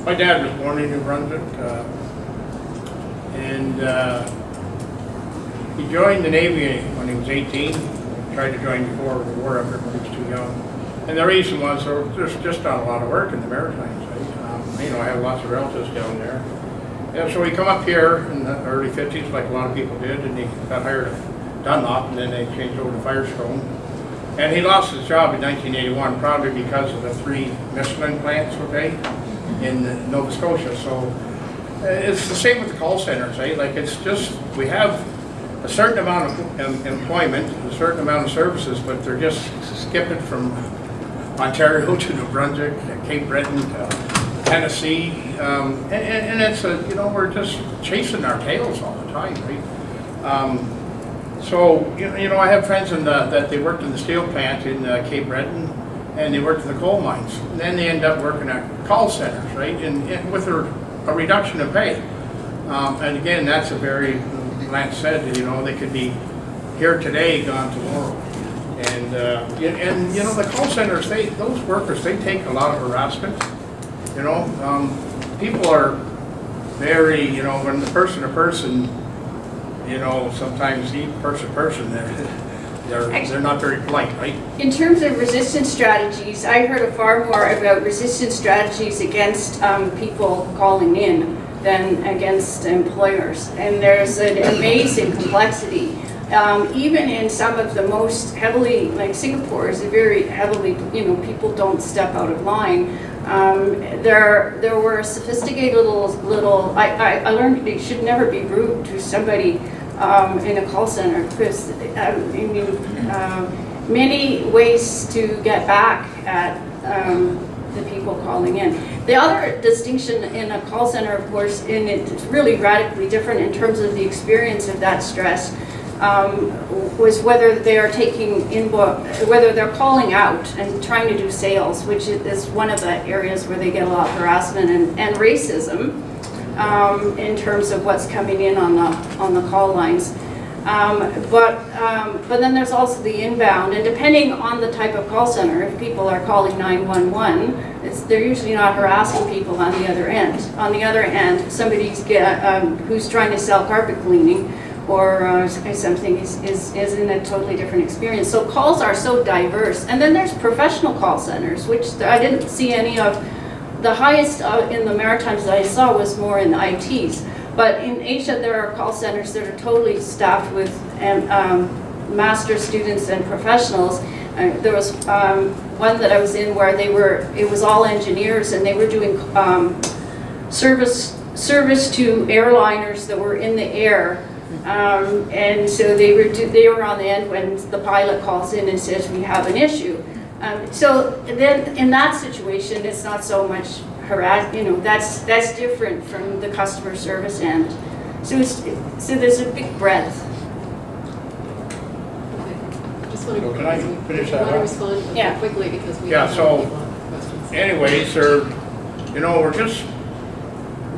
My dad was born in New Brunswick, and he joined the Navy when he was 18. He tried to join before the war effort, but he was too young. And the reason was there's just not a lot of work in the Maritimes. You know, I have lots of relatives down there. And so he come up here in the early 50s, like a lot of people did, and he got hired at Dunlop, and then they changed over to Firestone. And he lost his job in 1981, probably because of the 3 Michelin plants, okay, in Nova Scotia. So it's the same with the call centers, eh? Like, it's just, we have a certain amount of employment, a certain amount of services, but they're just skipping from Ontario to New Brunswick, Cape Breton, Tennessee, and it's you know, we're just chasing our tails all the time, right? So you know, I have friends that they worked in the steel plant in Cape Breton, and they worked in the coal mines, and then they end up working at call centers, right? And with a reduction in pay, and again, that's a very, Lance said, you know, they could be here today, gone tomorrow. And you know, the call centers, those workers, they take a lot of harassment. You know, people are very, you know, when the person to person, you know, sometimes even person to person, they're not very polite, right? In terms of resistance strategies, I heard far more about resistance strategies against people calling in than against employers, and there's an amazing complexity. Even in some of the most heavily, like Singapore is a very heavily, you know, people don't step out of line. There were sophisticated little I learned you should never be rude to somebody in a call center, because I mean, many ways to get back at the people calling in. The other distinction in a call center, of course, and it's really radically different in terms of the experience of that stress, was whether they are taking whether they're calling out and trying to do sales, which is one of the areas where they get a lot of harassment and racism in terms of what's coming in on the call lines. But then there's also the inbound, and depending on the type of call center, if people are calling 911, they're usually not harassing people on the other end. On the other hand, somebody who's trying to sell carpet cleaning or something is in a totally different experience. So calls are so diverse. And then there's professional call centers, which I didn't see any of. The highest in the Maritimes that I saw was more in ITs. But in Asia, there are call centers that are totally staffed with master students and professionals. There was one that I was in where it was all engineers, and they were doing service to airliners that were in the air. And so they were on the end when the pilot calls in and says, we have an issue. So then in that situation, it's not so much you know, that's different from the customer service end. So there's a big breadth. Okay. Just want to, Can I finish that up? respond quickly because we Yeah, have so questions. anyways, you know,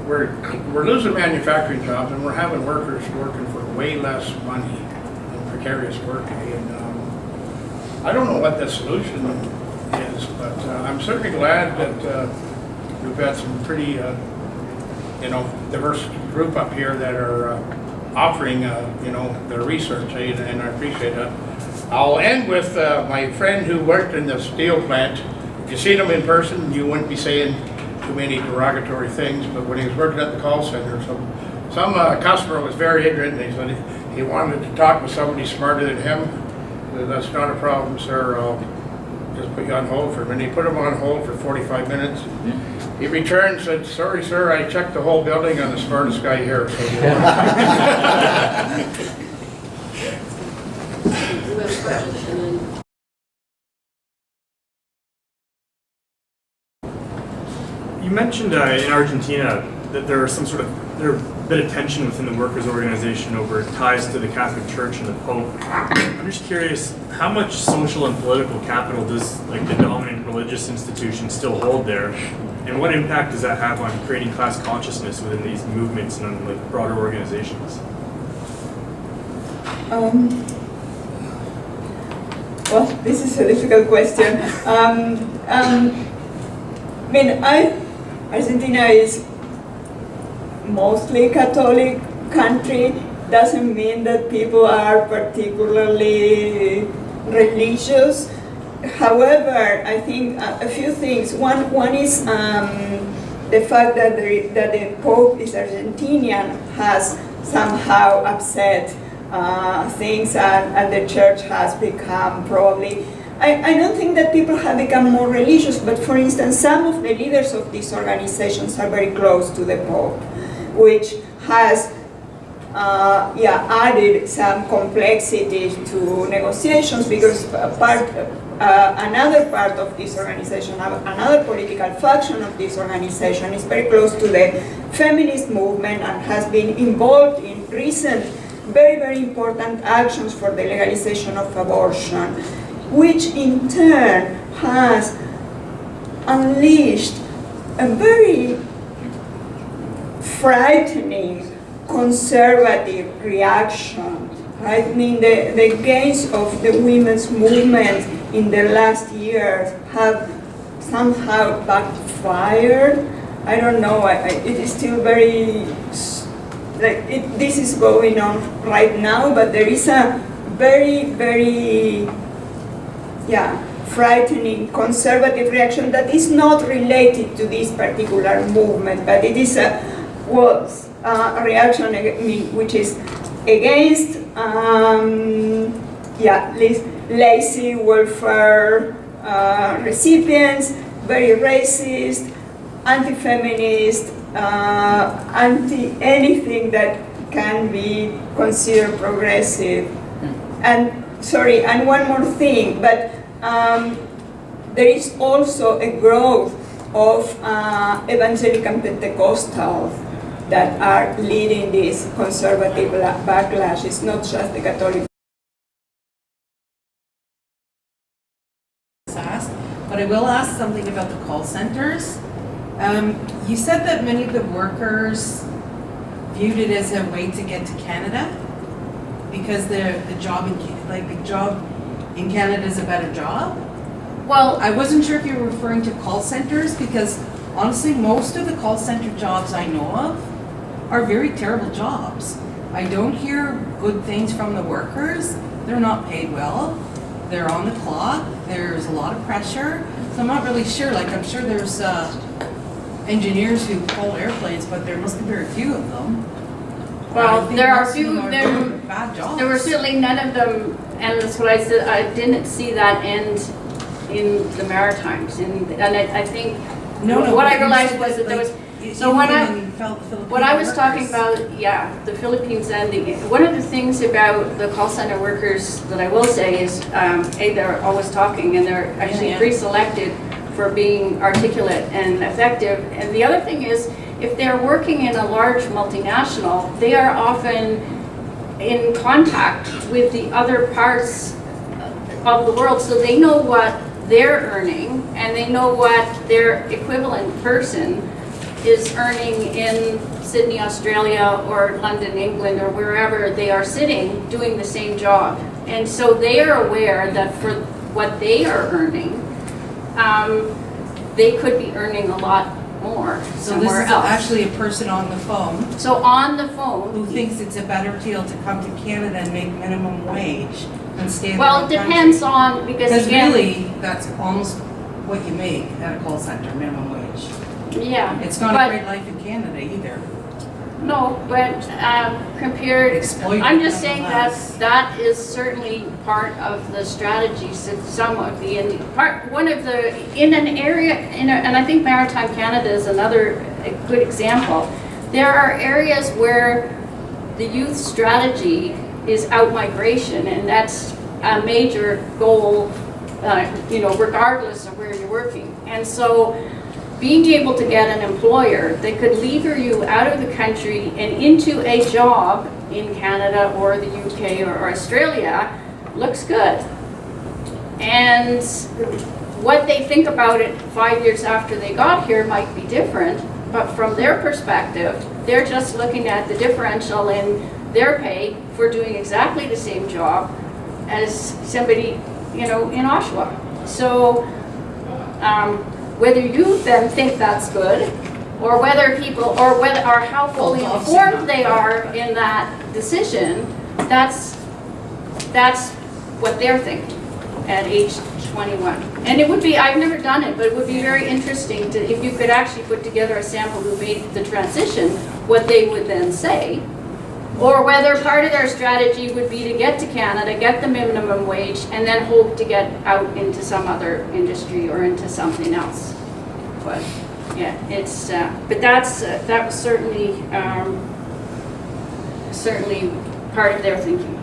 we're losing manufacturing jobs, and we're having workers working for way less money in precarious work. And I don't know what the solution is, but I'm certainly glad that we've got some pretty, you know, diverse group up here that are offering, you know, their research aid, and I appreciate that. I'll end with my friend who worked in the steel plant. If you seen him in person, you wouldn't be saying too many derogatory things, but when he was working at the call center, some customer was very ignorant, and he said he wanted to talk with somebody smarter than him. He said, that's not a problem, sir. I'll just put you on hold for a minute. He put him on hold for 45 minutes. He returned and said, sorry, sir, I checked the whole building. I'm the smartest guy here. So You mentioned in Argentina that there a bit of tension within the workers' organization over ties to the Catholic Church and the Pope. I'm just curious, how much social and political capital does the dominant religious institution still hold there, and what impact does that have on creating class consciousness within these movements and on broader organizations? Well, this is a difficult question. I mean, Argentina is mostly Catholic country doesn't mean that people are particularly religious. However, I think a few things. One is the fact that the Pope is Argentinian has somehow upset things, and the church has become probably. I don't think that people have become more religious, but for instance, some of the leaders of these organizations are very close to the Pope, which has added some complexity to negotiations, because another part of this organization, another political faction of this organization is very close to the feminist movement and has been involved in recent very, very important actions for the legalization of abortion, which in turn has unleashed a very frightening conservative reaction. Right? I mean, the gains of the women's movement in the last years have somehow backfired. I don't know, it is still very, this is going on right now, but there is a very, very, frightening conservative reaction that is not related to this particular movement, but it is a reaction, which is against lazy welfare recipients, very racist, anti-feminist, anti-anything that can be considered progressive. And sorry, and one more thing, but there is also a growth of evangelical Pentecostals that are leading this conservative backlash. It's not just the Catholic. But I will ask something about the call centers. You said that many of the workers viewed it as a way to get to Canada because the job in Canada is a better job. Well, I wasn't sure if you were referring to call centers, because honestly, most of the call center jobs I know of are very terrible jobs. I don't hear good things from the workers. They're not paid well. They're on the clock. There's a lot of pressure. So I'm not really sure. Like, I'm sure there's engineers who pull airplanes, but there must be very few of them. well, I think there are most of them few, are there, doing bad jobs. there were certainly none of them, and that's what I said, I didn't see that end in the Maritimes, and I think, No, what I but you realized said was that there like, was, you- so you when mean I- when you felt Filipino what I was talking workers. about, the Philippines and one of the things about the call center workers that I will say is, they're always talking, and they're actually Yeah. pre-selected for being articulate and effective. And the other thing is, if they're working in a large multinational, they are often in contact with the other parts of the world, so they know what they're earning, and they know what their equivalent person is earning in Sydney, Australia, or London, England, or wherever they are sitting doing the same job. And so they are aware that for what they are earning, they could be earning a lot more So this somewhere is else. actually a person on the phone So on the phone, who thinks it's a better deal to come to Canada and make minimum wage than stay in their well, own it depends country. on, because Because again, really, that's almost what you make at a call center, minimum wage. yeah. It's not but- a great life in Canada either. No, but compared, Exploited I'm just saying that nonetheless. that is certainly part of the strategies that some of the one of the in an area and I think Maritime Canada is another good example. There are areas where the youth strategy is out migration, and that's a major goal, regardless of where you're working. And so, being able to get an employer that could lever you out of the country and into a job in Canada or the UK or Australia looks good. And what they think about it 5 years after they got here might be different, but from their perspective, they're just looking at the differential in their pay for doing exactly the same job as somebody, in Oshawa. So, whether you then think that's good or whether people, or how fully Oh, informed they are in that decision, that's what they're thinking at age 21. And it would be, I've never done it, but it would be very interesting to, if you could actually put together a sample who made the transition, what they would then say. Or whether part of their strategy would be to get to Canada, get the minimum wage, and then hope to get out into some other industry or into something else. But yeah, it's, but that was certainly, certainly part of their thinking.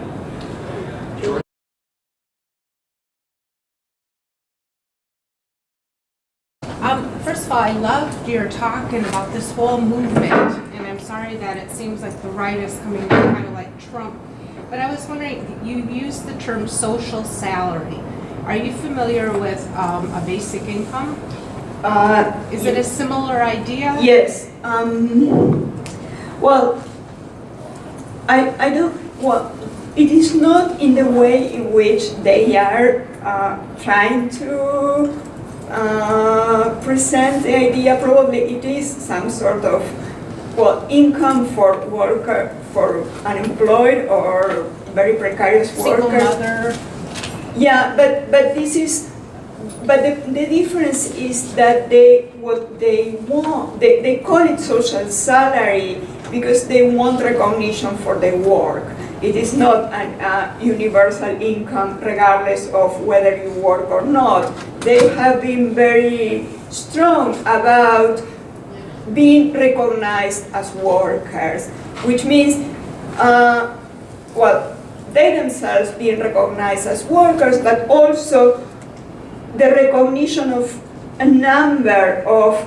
First of all, I loved your talking about this whole movement, and I'm sorry that it seems like the right is coming kind of like Trump. But I was wondering, you used the term social salary. Are you familiar with a basic income? Is it a similar idea? Yes. Well, I don't. Well, it is not in the way in which they are trying to present the idea. Probably it is some sort of, well, income for worker, for unemployed or very precarious Single workers. mother. Yeah, but this is, but the difference is that what they want, they call it social salary because they want recognition for their work. It is not a universal income regardless of whether you work or not. They have been very strong about being recognized as workers, which means, well, they themselves being recognized as workers, but also the recognition of a number of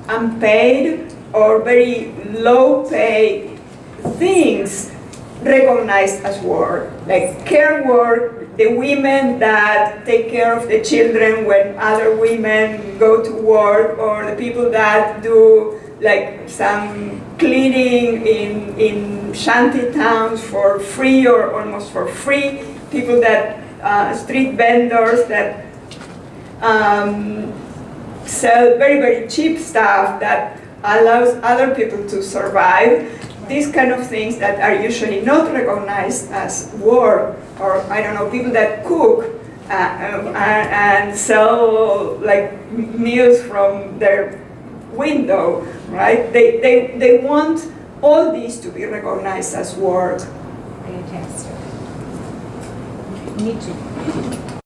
unpaid or very low paid things recognized as work, like care work, the women that take care of the children when other women go to work, or the people that do like some cleaning in shanty towns for free or almost for free, people that, street vendors that sell very, very cheap stuff that allows other people to survive. These kind of things that are usually not recognized as work, or I don't know, people that cook and sell like meals from their window, right? They want all these to be recognized as work. Fantastic. Me too.